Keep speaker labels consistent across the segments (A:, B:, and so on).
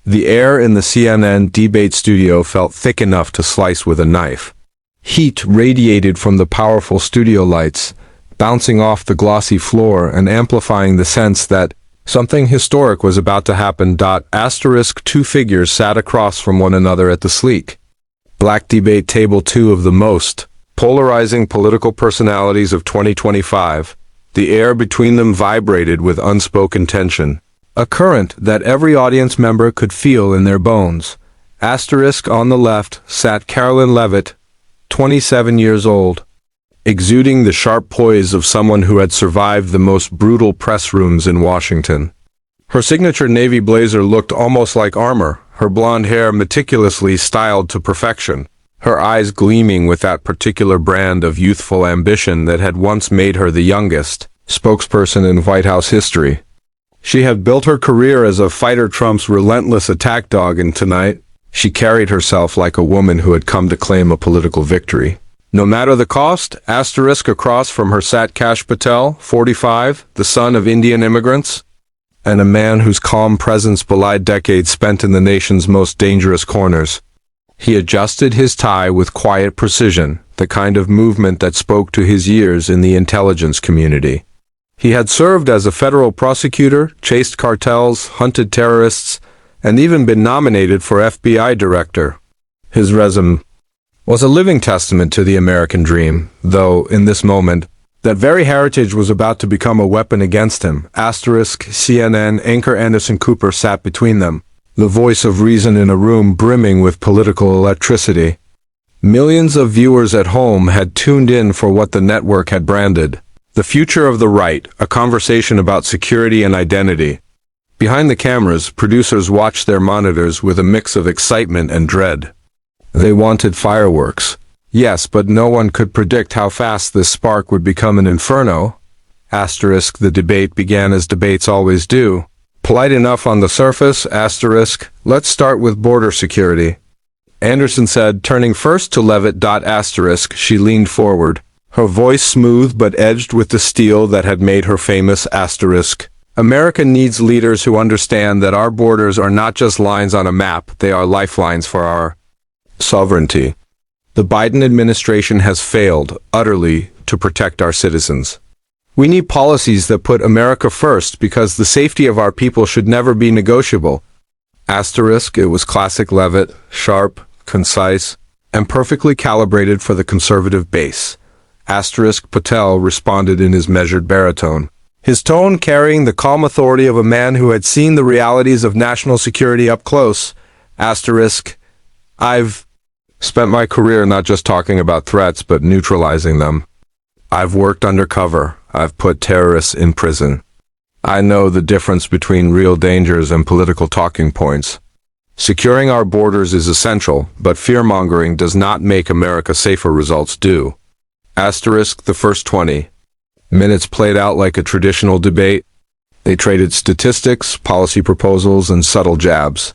A: The air in the CNN debate studio felt thick enough to slice with a knife. Heat radiated from the powerful studio lights, bouncing off the glossy floor and amplifying the sense that something historic was about to happen. Two figures sat across from one another at the sleek black debate table, two of the most polarizing political personalities of 2025. The air between them vibrated with unspoken tension, a current that every audience member could feel in their bones. On the left sat Karoline Leavitt, 27 years old, exuding the sharp poise of someone who had survived the most brutal press rooms in Washington. Her signature navy blazer looked almost like armor, her blonde hair meticulously styled to perfection, her eyes gleaming with that particular brand of youthful ambition that had once made her the youngest spokesperson in White House history. She had built her career as a fighter Trump's relentless attack dog, and tonight, she carried herself like a woman who had come to claim a political victory. No matter the cost. Across from her sat Kash Patel, 45, the son of Indian immigrants, and a man whose calm presence belied decades spent in the nation's most dangerous corners. He adjusted his tie with quiet precision, the kind of movement that spoke to his years in the intelligence community. He had served as a federal prosecutor, chased cartels, hunted terrorists, and even been nominated for FBI director. His resume was a living testament to the American dream, though, in this moment, that very heritage was about to become a weapon against him. CNN anchor Anderson Cooper sat between them, the voice of reason in a room brimming with political electricity. Millions of viewers at home had tuned in for what the network had branded the future of the right, a conversation about security and identity. Behind the cameras, producers watched their monitors with a mix of excitement and dread. They wanted fireworks. Yes, but no one could predict how fast this spark would become an inferno. The debate began as debates always do. Polite enough on the surface. Let's start with border security, Anderson said, turning first to Leavitt. She leaned forward, her voice smooth but edged with the steel that had made her famous. America needs leaders who understand that our borders are not just lines on a map, they are lifelines for our sovereignty. The Biden administration has failed, utterly, to protect our citizens. We need policies that put America first because the safety of our people should never be negotiable. It was classic Leavitt, sharp, concise, and perfectly calibrated for the conservative base. Patel responded in his measured baritone, his tone carrying the calm authority of a man who had seen the realities of national security up close. I've spent my career not just talking about threats, but neutralizing them. I've worked undercover. I've put terrorists in prison. I know the difference between real dangers and political talking points. Securing our borders is essential, but fear-mongering does not make America safer. Results do. The first 20 minutes played out like a traditional debate. They traded statistics, policy proposals, and subtle jabs.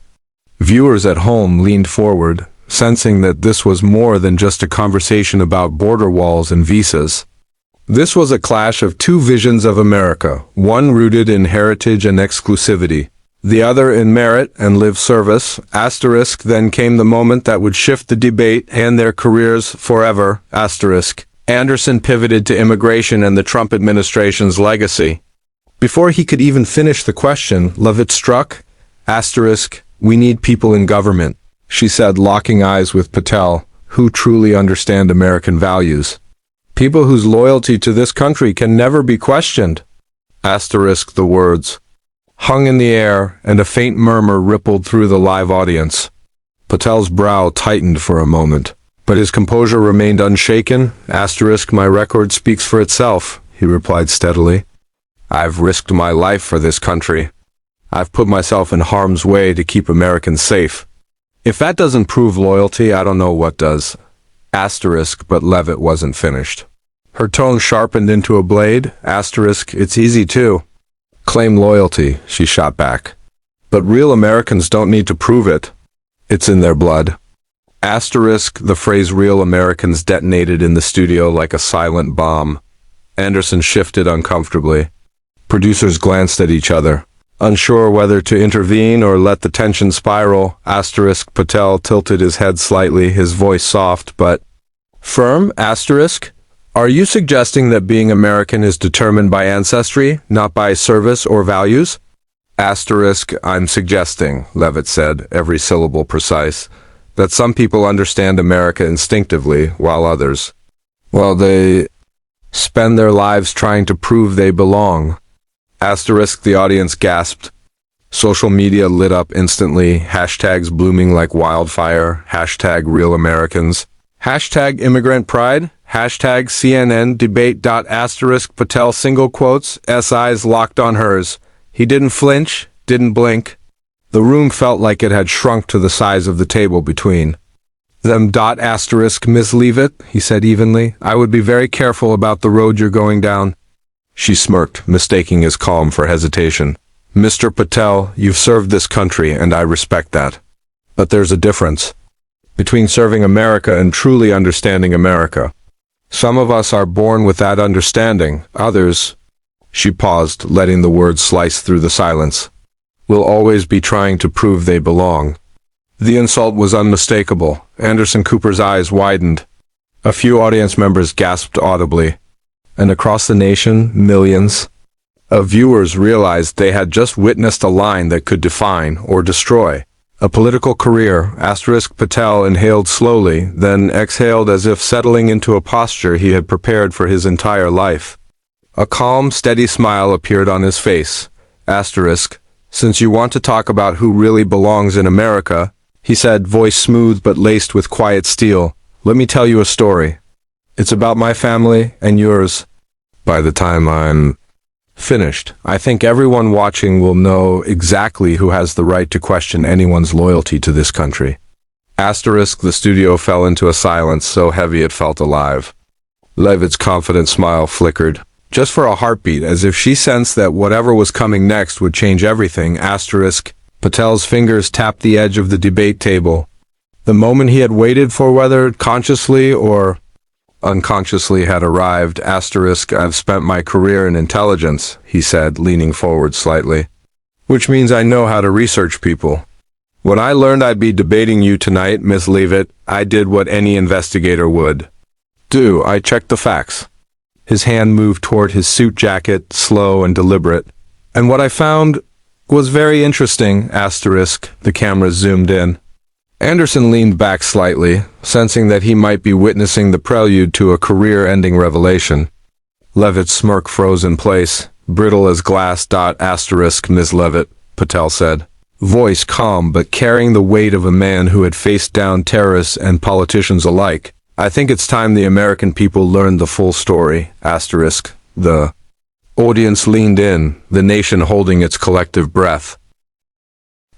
A: Viewers at home leaned forward, sensing that this was more than just a conversation about border walls and visas. This was a clash of two visions of America, one rooted in heritage and exclusivity, the other in merit and lived service. Then came the moment that would shift the debate and their careers forever. Anderson pivoted to immigration and the Trump administration's legacy. Before he could even finish the question, Leavitt struck. We need people in government, she said, locking eyes with Patel, who truly understand American values. People whose loyalty to this country can never be questioned. The words hung in the air, and a faint murmur rippled through the live audience. Patel's brow tightened for a moment, but his composure remained unshaken. My record speaks for itself, he replied steadily. I've risked my life for this country. I've put myself in harm's way to keep Americans safe. If that doesn't prove loyalty, I don't know what does. But Leavitt wasn't finished. Her tone sharpened into a blade. It's easy to claim loyalty, she shot back. But real Americans don't need to prove it. It's in their blood. The phrase real Americans detonated in the studio like a silent bomb. Anderson shifted uncomfortably. Producers glanced at each other. Unsure whether to intervene or let the tension spiral, Patel tilted his head slightly, his voice soft but firm. Are you suggesting that being American is determined by ancestry, not by service or values? I'm suggesting, Leavitt said, every syllable precise, that some people understand America instinctively, while others, well, they spend their lives trying to prove they belong. The audience gasped. Social media lit up instantly, hashtags blooming like wildfire, hashtag real Americans, hashtag immigrant pride, hashtag CNN debate. Patel single quotes, eyes locked on hers. He didn't flinch, didn't blink. The room felt like it had shrunk to the size of the table between them. Miss Leavitt, he said evenly, I would be very careful about the road you're going down. She smirked, mistaking his calm for hesitation. Mr. Patel, you've served this country, and I respect that. But there's a difference between serving America and truly understanding America. Some of us are born with that understanding, others, she paused, letting the words slice through the silence, will always be trying to prove they belong. The insult was unmistakable. Anderson Cooper's eyes widened. A few audience members gasped audibly. And across the nation, millions of viewers realized they had just witnessed a line that could define or destroy a political career. Patel inhaled slowly, then exhaled as if settling into a posture he had prepared for his entire life. A calm, steady smile appeared on his face. Since you want to talk about who really belongs in America, he said, voice smooth but laced with quiet steel, let me tell you a story. It's about my family and yours. By the time I'm finished, I think everyone watching will know exactly who has the right to question anyone's loyalty to this country. The studio fell into a silence so heavy it felt alive. Leavitt's confident smile flickered, just for a heartbeat, as if she sensed that whatever was coming next would change everything. Patel's fingers tapped the edge of the debate table. The moment he had waited for, whether consciously or unconsciously, had arrived. I've spent my career in intelligence, he said, leaning forward slightly. Which means I know how to research people. When I learned I'd be debating you tonight, Miss Leavitt, I did what any investigator would do. I checked the facts. His hand moved toward his suit jacket, slow and deliberate. And what I found was very interesting, the camera zoomed in. Anderson leaned back slightly, sensing that he might be witnessing the prelude to a career-ending revelation. Leavitt's smirk froze in place, brittle as glass. Miss Leavitt, Patel said, voice calm but carrying the weight of a man who had faced down terrorists and politicians alike. I think it's time the American people learned the full story. The audience leaned in, the nation holding its collective breath.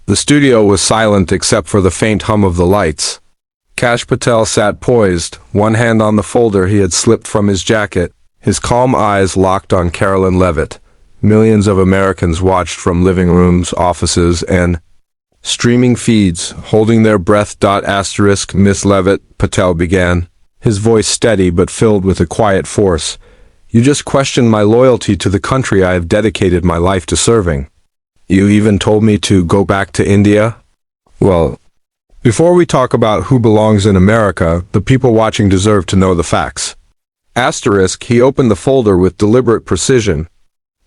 A: The studio was silent except for the faint hum of the lights. Kash Patel sat poised, one hand on the folder he had slipped from his jacket, his calm eyes locked on Karoline Leavitt. Millions of Americans watched from living rooms, offices, and streaming feeds, holding their breath. Miss Leavitt, Patel began, his voice steady but filled with a quiet force. You just questioned my loyalty to the country I have dedicated my life to serving. You even told me to go back to India? Well, before we talk about who belongs in America, the people watching deserve to know the facts. He opened the folder with deliberate precision.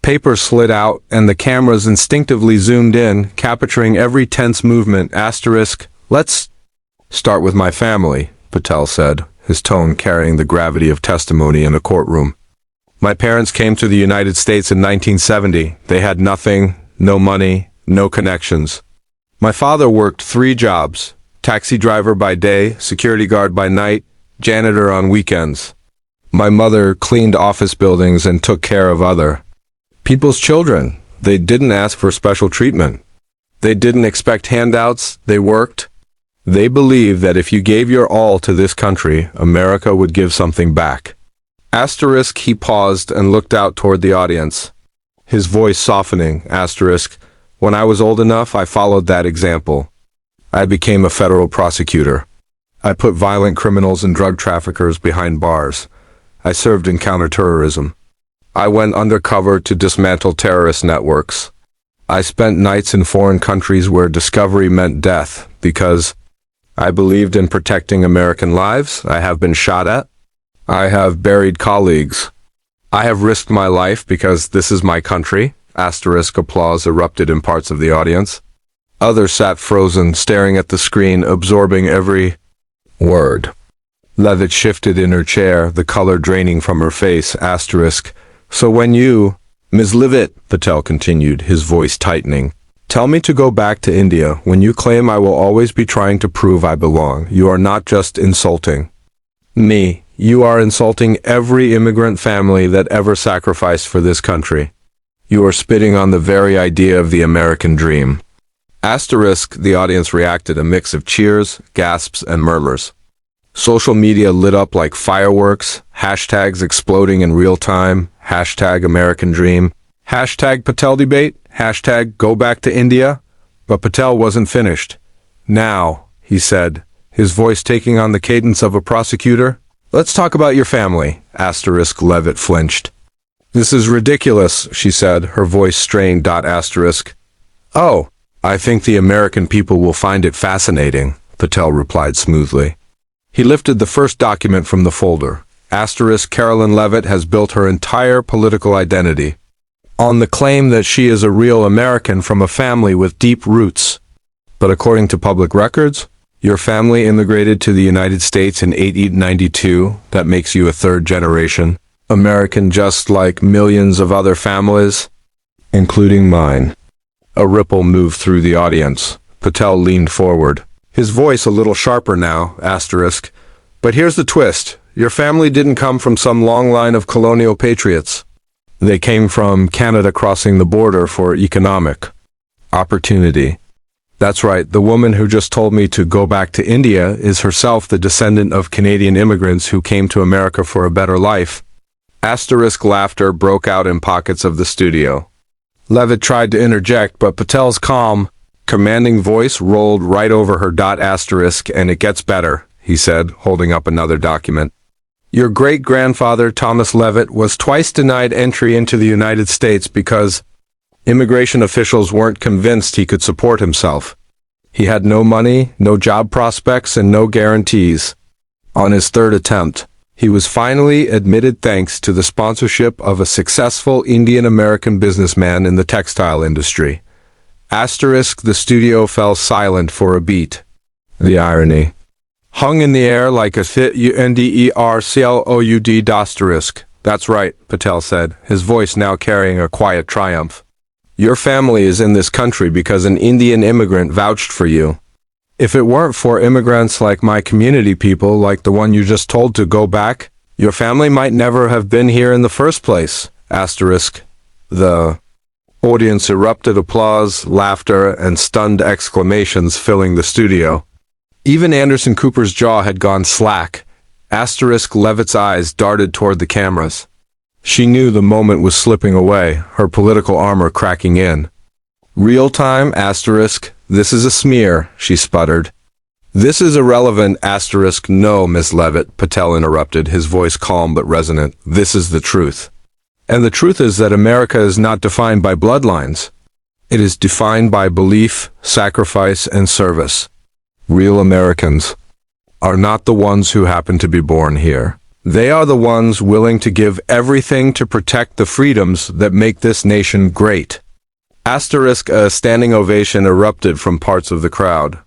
A: Paper slid out, and the cameras instinctively zoomed in, capturing every tense movement. Let's start with my family, Patel said, his tone carrying the gravity of testimony in a courtroom. My parents came to the United States in 1970. They had nothing. No money, no connections. My father worked 3 jobs, taxi driver by day, security guard by night, janitor on weekends. My mother cleaned office buildings and took care of other people's children. They didn't ask for special treatment. They didn't expect handouts, they worked. They believed that if you gave your all to this country, America would give something back. He paused and looked out toward the audience. His voice softening, when I was old enough, I followed that example. I became a federal prosecutor. I put violent criminals and drug traffickers behind bars. I served in counterterrorism. I went undercover to dismantle terrorist networks. I spent nights in foreign countries where discovery meant death because I believed in protecting American lives. I have been shot at. I have buried colleagues. I have risked my life because this is my country. Asterisk applause erupted in parts of the audience. Others sat frozen, staring at the screen, absorbing every word. Leavitt shifted in her chair, the color draining from her face. Asterisk. So when you... Ms. Leavitt, Patel continued, his voice tightening, tell me to go back to India. When you claim I will always be trying to prove I belong, you are not just insulting me. You are insulting every immigrant family that ever sacrificed for this country. You are spitting on the very idea of the American dream. Asterisk, the audience reacted, a mix of cheers, gasps, and murmurs. Social media lit up like fireworks, hashtags exploding in real time, hashtag American Dream, hashtag Patel debate, hashtag go back to India. But Patel wasn't finished. Now, he said, his voice taking on the cadence of a prosecutor, let's talk about your family. Asterisk, Leavitt flinched. This is ridiculous, she said, her voice strained. Asterisk. Oh, I think the American people will find it fascinating, Patel replied smoothly. He lifted the first document from the folder. Asterisk, Karoline Leavitt has built her entire political identity on the claim that she is a real American from a family with deep roots. But according to public records, your family immigrated to the United States in 1892. That makes you a third-generation American, just like millions of other families, including mine. A ripple moved through the audience. Patel leaned forward, his voice a little sharper now. Asterisk. But here's the twist. Your family didn't come from some long line of colonial patriots. They came from Canada, crossing the border for economic opportunity. That's right, the woman who just told me to go back to India is herself the descendant of Canadian immigrants who came to America for a better life. Asterisk laughter broke out in pockets of the studio. Leavitt tried to interject, but Patel's calm, commanding voice rolled right over her. Asterisk, and it gets better, he said, holding up another document. Your great-grandfather, Thomas Leavitt, was twice denied entry into the United States because immigration officials weren't convinced he could support himself. He had no money, no job prospects, and no guarantees. On his third attempt, he was finally admitted thanks to the sponsorship of a successful Indian-American businessman in the textile industry. Asterisk, the studio fell silent for a beat. The irony hung in the air like a undercloud. Asterisk. That's right, Patel said, his voice now carrying a quiet triumph. Your family is in this country because an Indian immigrant vouched for you. If it weren't for immigrants like my community people, like the one you just told to go back, your family might never have been here in the first place. Asterisk. The audience erupted applause, laughter, and stunned exclamations filling the studio. Even Anderson Cooper's jaw had gone slack. Asterisk, Leavitt's eyes darted toward the cameras. She knew the moment was slipping away, her political armor cracking in. Real time, asterisk. This is a smear, she sputtered. This is irrelevant, asterisk. No, Miss Leavitt, Patel interrupted, his voice calm but resonant. This is the truth. And the truth is that America is not defined by bloodlines. It is defined by belief, sacrifice, and service. Real Americans are not the ones who happen to be born here. They are the ones willing to give everything to protect the freedoms that make this nation great. Asterisk, a standing ovation erupted from parts of the crowd.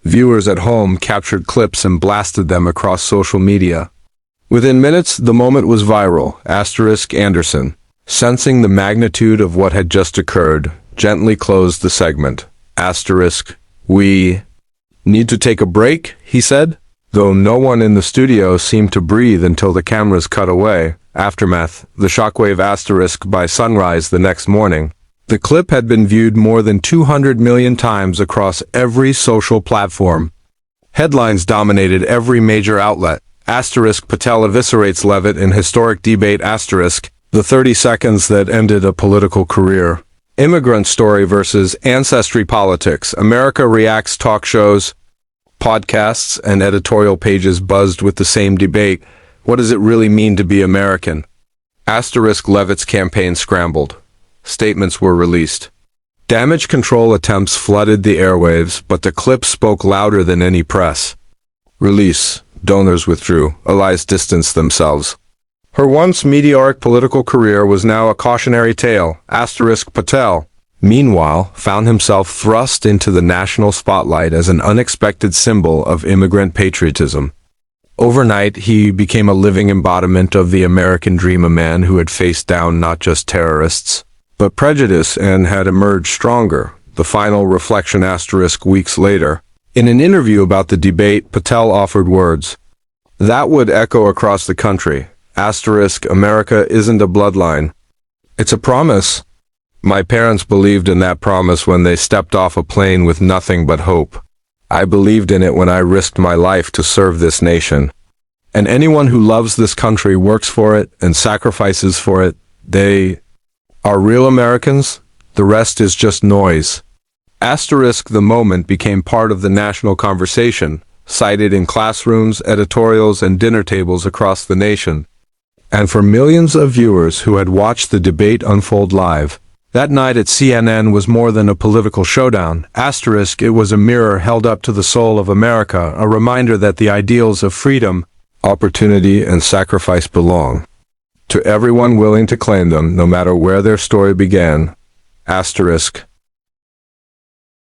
A: Viewers at home captured clips and blasted them across social media. Within minutes, the moment was viral. Asterisk, Anderson, sensing the magnitude of what had just occurred, gently closed the segment. Asterisk, we need to take a break, he said, though no one in the studio seemed to breathe until the cameras cut away. Aftermath, the shockwave. Asterisk, by sunrise the next morning. The clip had been viewed more than 200 million times across every social platform. Headlines dominated every major outlet. Asterisk, Patel eviscerates Leavitt in historic debate. Asterisk, the 30 seconds that ended a political career. Immigrant story versus ancestry politics. America Reacts talk shows, podcasts, and editorial pages buzzed with the same debate. What does it really mean to be American? Asterisk, Leavitt's campaign scrambled. Statements were released. Damage control attempts flooded the airwaves, but the clip spoke louder than any press. Release. Donors withdrew. Allies distanced themselves. Her once meteoric political career was now a cautionary tale. Patel, meanwhile, found himself thrust into the national spotlight as an unexpected symbol of immigrant patriotism. Overnight, he became a living embodiment of the American dream, a man who had faced down not just terrorists, but prejudice and had emerged stronger. The final reflection weeks later. In an interview about the debate, Patel offered words that would echo across the country. America isn't a bloodline. It's a promise. My parents believed in that promise when they stepped off a plane with nothing but hope. I believed in it when I risked my life to serve this nation. And anyone who loves this country works for it and sacrifices for it. They are real Americans. The rest is just noise. The moment became part of the national conversation, cited in classrooms, editorials, and dinner tables across the nation. And for millions of viewers who had watched the debate unfold live, that night at CNN was more than a political showdown. It was a mirror held up to the soul of America, a reminder that the ideals of freedom, opportunity, and sacrifice belong to everyone willing to claim them, no matter where their story began.